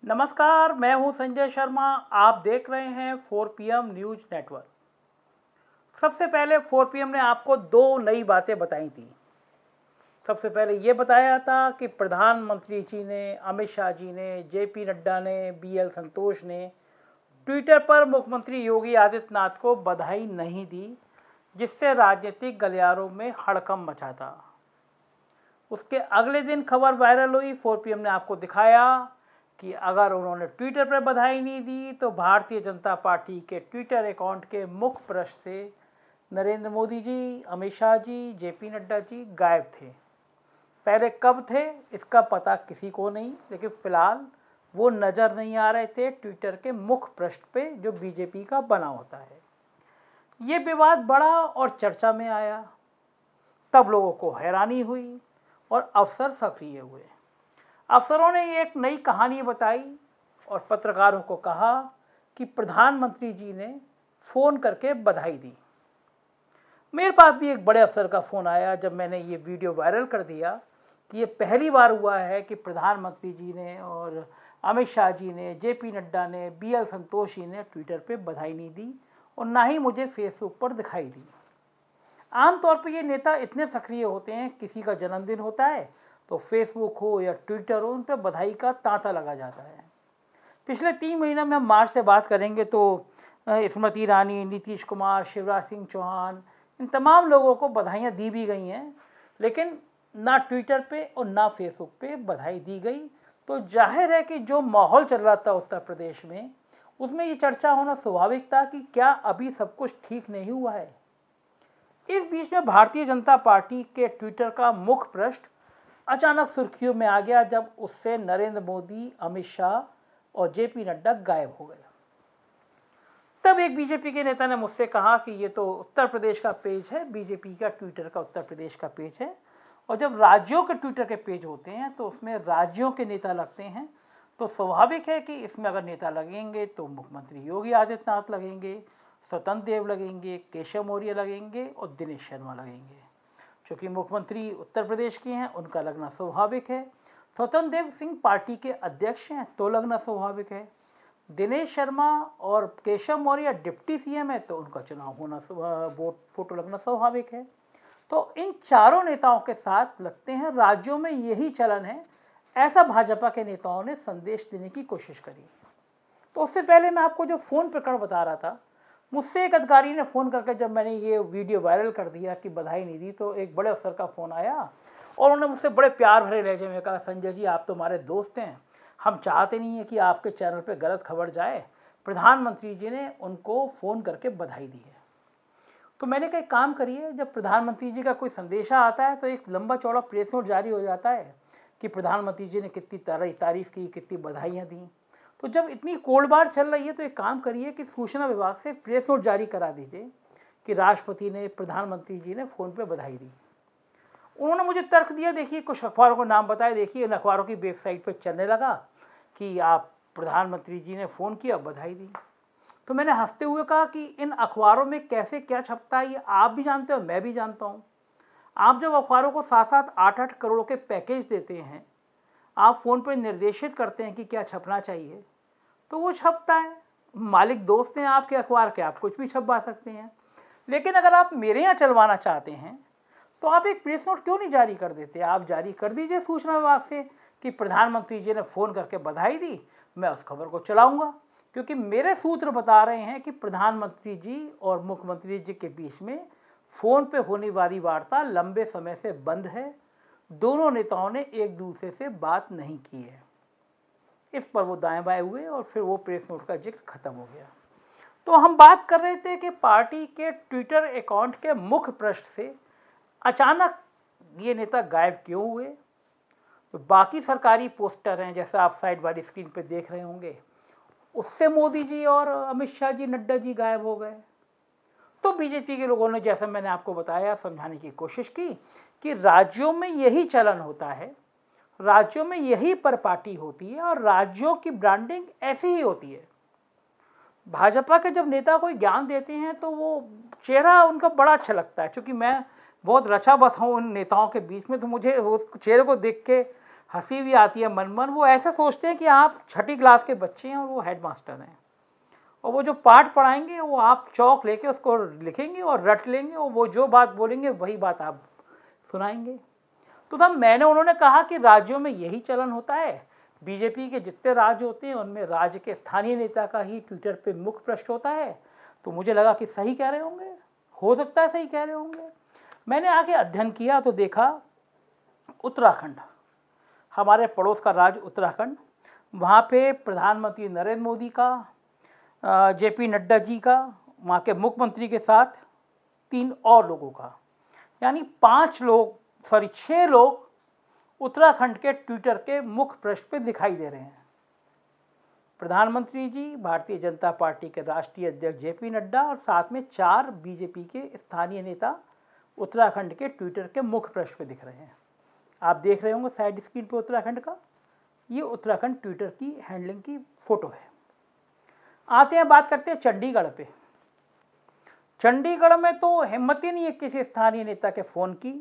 नमस्कार, मैं हूं संजय शर्मा। आप देख रहे हैं 4PM न्यूज नेटवर्क। सबसे पहले 4PM ने आपको दो नई बातें बताई थी। सबसे पहले ये बताया था कि प्रधानमंत्री जी ने, अमित शाह जी ने, जेपी नड्डा ने, BL संतोष ने ट्विटर पर मुख्यमंत्री योगी आदित्यनाथ को बधाई नहीं दी, जिससे राजनीतिक गलियारों में हड़कंप मचा था। उसके अगले दिन खबर वायरल हुई। 4PM ने आपको दिखाया कि अगर उन्होंने ट्विटर पर बधाई नहीं दी तो भारतीय जनता पार्टी के ट्विटर अकाउंट के मुख्य पृष्ठ से नरेंद्र मोदी जी, अमित शाह जी, जेपी नड्डा जी गायब थे। पहले कब थे इसका पता किसी को नहीं, लेकिन फिलहाल वो नज़र नहीं आ रहे थे ट्विटर के मुख्य पृष्ठ पे जो बीजेपी का बना होता है। ये विवाद बढ़ा और चर्चा में आया। तब लोगों को हैरानी हुई और अफसर सक्रिय हुए। अफसरों ने एक नई कहानी बताई और पत्रकारों को कहा कि प्रधानमंत्री जी ने फ़ोन करके बधाई दी। मेरे पास भी एक बड़े अफसर का फ़ोन आया जब मैंने ये वीडियो वायरल कर दिया कि ये पहली बार हुआ है कि प्रधानमंत्री जी ने और अमित शाह जी ने, जेपी नड्डा ने, BL संतोष जी ने ट्विटर पे बधाई नहीं दी और ना ही मुझे फेसबुक पर दिखाई दी। आमतौर पर ये नेता इतने सक्रिय होते हैं, किसी का जन्मदिन होता है तो फेसबुक हो या ट्विटर हो, उन पर बधाई का तांता लगा जाता है। पिछले 3 महीने में हम मार्च से बात करेंगे तो स्मृति ईरानी, नीतीश कुमार, शिवराज सिंह चौहान, इन तमाम लोगों को बधाइयाँ दी भी गई हैं, लेकिन ना ट्विटर पे और ना फेसबुक पे बधाई दी गई। तो जाहिर है कि जो माहौल चल रहा था उत्तर प्रदेश में, उसमें ये चर्चा होना स्वाभाविक था कि क्या अभी सब कुछ ठीक नहीं हुआ है। इस बीच में भारतीय जनता पार्टी के ट्विटर का मुख्य पृष्ठ अचानक सुर्खियों में आ गया जब उससे नरेंद्र मोदी, अमित शाह और जेपी नड्डा गायब हो गए। तब एक बीजेपी के नेता ने मुझसे कहा कि ये तो उत्तर प्रदेश का पेज है, बीजेपी का ट्विटर का उत्तर प्रदेश का पेज है, और जब राज्यों के ट्विटर के पेज होते हैं तो उसमें राज्यों के नेता लगते हैं, तो स्वाभाविक है कि इसमें अगर नेता लगेंगे तो मुख्यमंत्री योगी आदित्यनाथ लगेंगे, स्वतंत्र देव लगेंगे, केशव मौर्य लगेंगे और दिनेश शर्मा लगेंगे। चूँकि मुख्यमंत्री उत्तर प्रदेश के हैं, उनका लगना स्वाभाविक है। स्वतंत्र देव सिंह पार्टी के अध्यक्ष हैं तो लगना स्वाभाविक है। दिनेश शर्मा और केशव मौर्य डिप्टी CM है तो उनका चुनाव होना, वोट फोटो लगना स्वाभाविक है। तो इन चारों नेताओं के साथ लगते हैं, राज्यों में यही चलन है, ऐसा भाजपा के नेताओं ने संदेश देने की कोशिश करी। तो उससे पहले मैं आपको जो फ़ोन प्रकरण बता रहा था, मुझसे एक अधिकारी ने फ़ोन करके जब मैंने ये वीडियो वायरल कर दिया कि बधाई नहीं दी, तो एक बड़े अफसर का फ़ोन आया और उन्होंने मुझसे बड़े प्यार भरे लहजे में कहा, संजय जी आप तो हमारे दोस्त हैं, हम चाहते नहीं हैं कि आपके चैनल पे गलत खबर जाए, प्रधानमंत्री जी ने उनको फ़ोन करके बधाई दी है। तो मैंने कहा काम करिए, जब प्रधानमंत्री जी का कोई संदेशा आता है तो एक लंबा चौड़ा प्रेस नोट जारी हो जाता है कि प्रधानमंत्री जी ने कितनी तारीफ़ की, कितनी बधाइयाँ दी। तो जब इतनी कोल्डबार चल रही है तो एक काम करिए कि सूचना विभाग से प्रेस नोट जारी करा दीजिए कि राष्ट्रपति ने, प्रधानमंत्री जी ने फ़ोन पे बधाई दी। उन्होंने मुझे तर्क दिया, देखिए कुछ अखबारों को नाम बताए, देखिए इन अखबारों की वेबसाइट पर चलने लगा कि आप प्रधानमंत्री जी ने फ़ोन किया, बधाई दी। तो मैंने हंसते हुए कहा कि इन अखबारों में कैसे क्या छपता है ये आप भी जानते हो, मैं भी जानता हूँ। आप जब अखबारों को 7-7, 8-8 करोड़ के पैकेज देते हैं, आप फ़ोन पर निर्देशित करते हैं कि क्या छपना चाहिए, तो वो छपता है। मालिक दोस्त हैं आपके अखबार के, आप कुछ भी छपवा सकते हैं। लेकिन अगर आप मेरे यहाँ चलवाना चाहते हैं तो आप एक प्रेस नोट क्यों नहीं जारी कर देते? आप जारी कर दीजिए सूचना विभाग से कि प्रधानमंत्री जी ने फ़ोन करके बधाई दी, मैं उस खबर को चलाऊंगा। क्योंकि मेरे सूत्र बता रहे हैं कि प्रधानमंत्री जी और मुख्यमंत्री जी के बीच में फ़ोन पे होने वाली वार्ता लंबे समय से बंद है। दोनों नेताओं ने एक दूसरे से बात नहीं की है। इस पर वो दाएं बाएं हुए और फिर वो प्रेस नोट का जिक्र खत्म हो गया। तो हम बात कर रहे थे कि पार्टी के ट्विटर अकाउंट के मुख्य पृष्ठ से अचानक ये नेता गायब क्यों हुए। तो बाकी सरकारी पोस्टर हैं, जैसा आप साइड वाली स्क्रीन पे देख रहे होंगे, उससे मोदी जी और अमित शाह जी, नड्डा जी गायब हो गए। तो बीजेपी के लोगों ने, जैसा मैंने आपको बताया, समझाने की कोशिश की कि राज्यों में यही चलन होता है, राज्यों में यही परिपाटी होती है और राज्यों की ब्रांडिंग ऐसी ही होती है। भाजपा के जब नेता कोई ज्ञान देते हैं तो वो चेहरा उनका बड़ा अच्छा लगता है। क्योंकि मैं बहुत रचा बसा हूँ उन नेताओं के बीच में, तो मुझे उस चेहरे को देख के हंसी भी आती है मन मन। वो ऐसे सोचते हैं कि आप छठी क्लास के बच्चे हैं और वो हेडमास्टर हैं, और वो जो पाठ पढ़ाएंगे वो आप चौक लेके उसको लिखेंगे और रट लेंगे, और वो जो बात बोलेंगे वही बात आप सुनाएंगे। तो तब उन्होंने कहा कि राज्यों में यही चलन होता है, बीजेपी के जितने राज्य होते हैं उनमें राज्य के स्थानीय नेता का ही ट्विटर पे मुख्य पृष्ठ होता है। तो मुझे लगा कि सही कह रहे होंगे, हो सकता है सही कह रहे होंगे। मैंने आगे अध्ययन किया तो देखा उत्तराखंड, हमारे पड़ोस का राज्य उत्तराखंड, वहाँ पे प्रधानमंत्री नरेंद्र मोदी का, जेपी नड्डा जी का, वहाँ के मुख्यमंत्री के साथ 3 और लोगों का, यानी 6 लोग उत्तराखंड के ट्विटर के मुख्य पृष्ठ पे दिखाई दे रहे हैं। प्रधानमंत्री जी, भारतीय जनता पार्टी के राष्ट्रीय अध्यक्ष जेपी नड्डा और साथ में 4 बीजेपी के स्थानीय नेता उत्तराखंड के ट्विटर के मुख्य पृष्ठ पे दिख रहे हैं। आप देख रहे होंगे साइड स्क्रीन पे उत्तराखंड का, ये उत्तराखंड ट्विटर की हैंडलिंग की फोटो है। आते हैं, बात करते हैं चंडीगढ़ पे। चंडीगढ़ में तो हिम्मत ही नहीं है किसी स्थानीय नेता के फ़ोन की,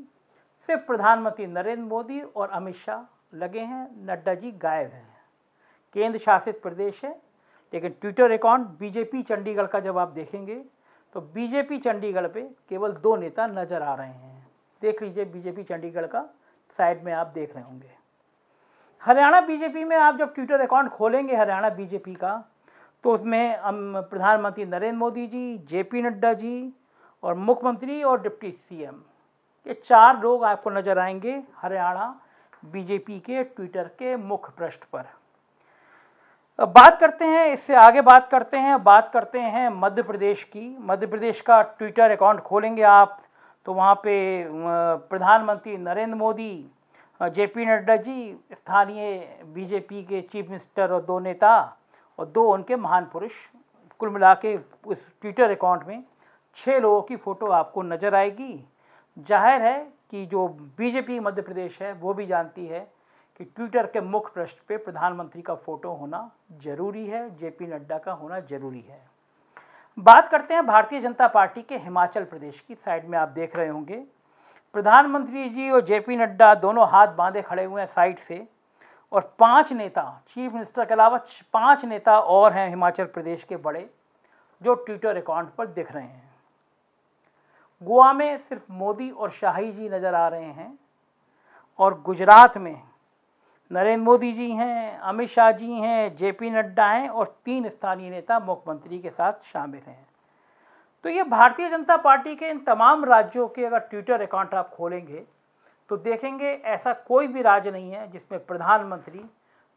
सिर्फ प्रधानमंत्री नरेंद्र मोदी और अमित शाह लगे हैं, नड्डा जी गायब हैं। केंद्र शासित प्रदेश है, लेकिन ट्विटर अकाउंट बीजेपी चंडीगढ़ का जब आप देखेंगे तो बीजेपी चंडीगढ़ पे केवल 2 नेता नजर आ रहे हैं। देख लीजिए बीजेपी चंडीगढ़ का, साइड में आप देख रहे होंगे। हरियाणा बीजेपी में आप जब ट्विटर अकाउंट खोलेंगे हरियाणा बीजेपी का, तो उसमें प्रधानमंत्री नरेंद्र मोदी जी, जेपी नड्डा जी और मुख्यमंत्री और डिप्टी सीएम, ये 4 लोग आपको नजर आएंगे हरियाणा बीजेपी के ट्विटर के मुख्य पृष्ठ पर। अब बात करते हैं, इससे आगे बात करते हैं मध्य प्रदेश की। मध्य प्रदेश का ट्विटर अकाउंट खोलेंगे आप तो वहाँ पे प्रधानमंत्री नरेंद्र मोदी, जेपी नड्डा जी, स्थानीय बीजेपी के चीफ मिनिस्टर और 2 नेता और 2 उनके महान पुरुष, कुल मिला के उस ट्विटर अकाउंट में 6 लोगों की फ़ोटो आपको नज़र आएगी। जाहिर है कि जो बीजेपी मध्य प्रदेश है वो भी जानती है कि ट्विटर के मुख्य पृष्ठ पे प्रधानमंत्री का फ़ोटो होना जरूरी है, जेपी नड्डा का होना जरूरी है। बात करते हैं भारतीय जनता पार्टी के हिमाचल प्रदेश की। साइड में आप देख रहे होंगे प्रधानमंत्री जी और जेपी नड्डा दोनों हाथ बांधे खड़े हुए हैं साइड से, और 5 नेता, चीफ मिनिस्टर के अलावा 5 नेता और हैं हिमाचल प्रदेश के बड़े, जो ट्विटर अकाउंट पर दिख रहे हैं। गोवा में सिर्फ मोदी और शाही जी नज़र आ रहे हैं, और गुजरात में नरेंद्र मोदी जी हैं, अमित शाह जी हैं, जेपी नड्डा हैं और 3 स्थानीय नेता मुख्यमंत्री के साथ शामिल हैं। तो ये भारतीय जनता पार्टी के इन तमाम राज्यों के अगर ट्विटर अकाउंट आप खोलेंगे तो देखेंगे ऐसा कोई भी राज्य नहीं है जिसमें प्रधानमंत्री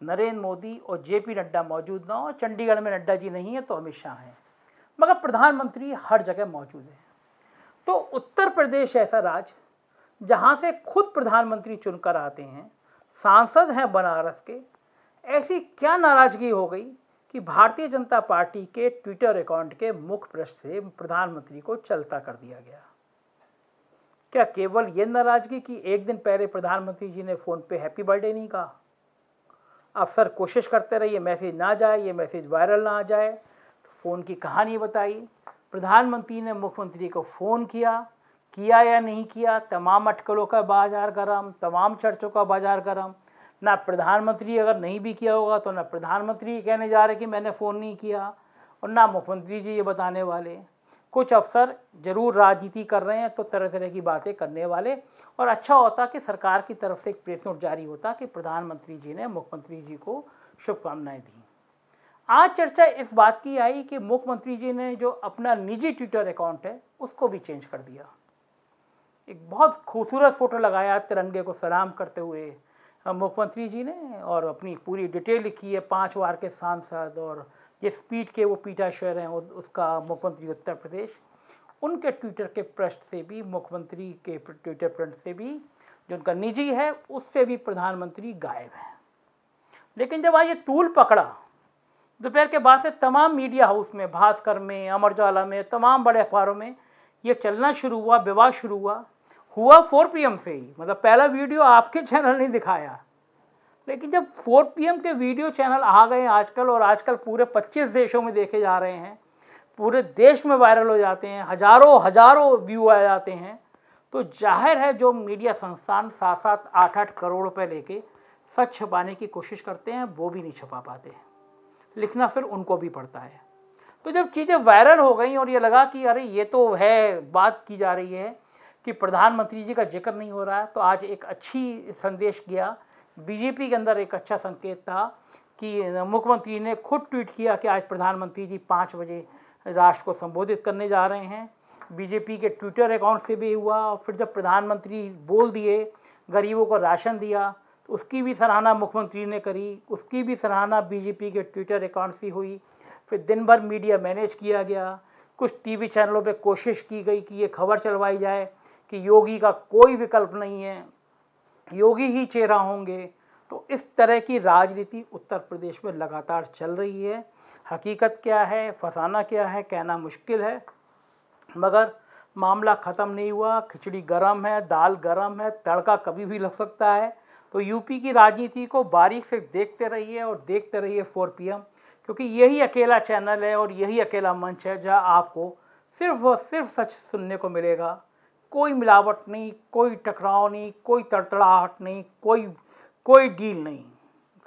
नरेंद्र मोदी और जेपी नड्डा मौजूद ना हो। चंडीगढ़ में नड्डा जी नहीं है तो अमित शाह हैं, मगर प्रधानमंत्री हर जगह मौजूद है। तो उत्तर प्रदेश ऐसा राज्य जहाँ से खुद प्रधानमंत्री चुनकर आते हैं, सांसद हैं बनारस के, ऐसी क्या नाराजगी हो गई कि भारतीय जनता पार्टी के ट्विटर अकाउंट के मुख्य पृष्ठ से प्रधानमंत्री को चलता कर दिया गया? क्या केवल ये नाराजगी कि एक दिन पहले प्रधानमंत्री जी ने फ़ोन पे हैप्पी बर्थडे नहीं कहा? अफसर कोशिश करते रहे ये मैसेज ना जाए, ये मैसेज वायरल ना आ जाए, तो फ़ोन की कहानी बताई। प्रधानमंत्री ने मुख्यमंत्री को फ़ोन किया या नहीं किया, तमाम अटकलों का बाजार गर्म, तमाम चर्चों का बाजार गर्म। ना प्रधानमंत्री अगर नहीं भी किया होगा तो ना प्रधानमंत्री कहने जा रहे कि मैंने फ़ोन नहीं किया, और ना मुख्यमंत्री जी ये बताने वाले। कुछ अफसर जरूर राजनीति कर रहे हैं तो तरह तरह की बातें करने वाले, और अच्छा होता कि सरकार की तरफ से एक प्रेस नोट जारी होता कि प्रधानमंत्री जी ने मुख्यमंत्री जी को शुभकामनाएं दी। आज चर्चा इस बात की आई कि मुख्यमंत्री जी ने जो अपना निजी ट्विटर अकाउंट है उसको भी चेंज कर दिया। एक बहुत खूबसूरत फोटो लगाया तिरंगे को सलाम करते हुए मुख्यमंत्री जी ने, और अपनी पूरी डिटेल लिखी है, 5 बार के सांसद और जिस पीठ के वो पीठाश्वर हैं उसका मुख्यमंत्री उत्तर प्रदेश। उनके ट्विटर के पृष्ठ से भी, मुख्यमंत्री के ट्विटर पृष्ठ से भी, जो उनका निजी है उससे भी प्रधानमंत्री गायब हैं। लेकिन जब आज ये तूल पकड़ा, दोपहर के बाद से तमाम मीडिया हाउस में, भास्कर में, अमर उजाला में, तमाम बड़े अखबारों में ये चलना शुरू हुआ, विवाद शुरू हुआ 4 PM से ही। मतलब पहला वीडियो आपके चैनल ने दिखाया, लेकिन जब 4 PM के वीडियो चैनल आ गए आजकल, और आजकल पूरे 25 देशों में देखे जा रहे हैं, पूरे देश में वायरल हो जाते हैं, हजारों व्यू आ जाते हैं, तो जाहिर है जो मीडिया संस्थान 7-7, 8-8 करोड़ रुपए लेके सच छुपाने की कोशिश करते हैं, वो भी नहीं छुपा पाते, लिखना फिर उनको भी पड़ता है। तो जब चीज़ें वायरल हो गई और ये लगा कि अरे ये तो है, बात की जा रही है कि प्रधानमंत्री जी का जिक्र नहीं हो रहा है, तो आज एक अच्छी संदेश गया बीजेपी के अंदर, एक अच्छा संकेत था कि मुख्यमंत्री ने खुद ट्वीट किया कि आज प्रधानमंत्री जी 5 बजे राष्ट्र को संबोधित करने जा रहे हैं। बीजेपी के ट्विटर अकाउंट से भी हुआ, और फिर जब प्रधानमंत्री बोल दिए, गरीबों को राशन दिया, तो उसकी भी सराहना मुख्यमंत्री ने करी, उसकी भी सराहना बीजेपी के ट्विटर अकाउंट से हुई। फिर दिन भर मीडिया मैनेज किया गया, कुछ टीवी चैनलों पे कोशिश की गई कि ये खबर चलवाई जाए कि योगी का कोई विकल्प नहीं है, योगी ही चेहरा होंगे। तो इस तरह की राजनीति उत्तर प्रदेश में लगातार चल रही है। हकीकत क्या है, फसाना क्या है, कहना मुश्किल है, मगर मामला ख़त्म नहीं हुआ। खिचड़ी गरम है, दाल गरम है, तड़का कभी भी लग सकता है। तो यूपी की राजनीति को बारीक से देखते रहिए, और देखते रहिए 4 PM, क्योंकि यही अकेला चैनल है और यही अकेला मंच है जहां आपको सिर्फ और सिर्फ सच सुनने को मिलेगा। कोई मिलावट नहीं, कोई टकराव नहीं, कोई तड़तड़ाहट नहीं, कोई डील नहीं।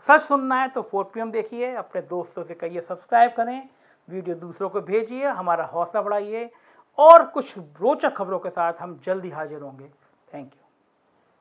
सच सुनना है तो 4 PM देखिए, अपने दोस्तों से कहिए सब्सक्राइब करें, वीडियो दूसरों को भेजिए, हमारा हौसला बढ़ाइए, और कुछ रोचक खबरों के साथ हम जल्दी हाजिर होंगे। Thank you.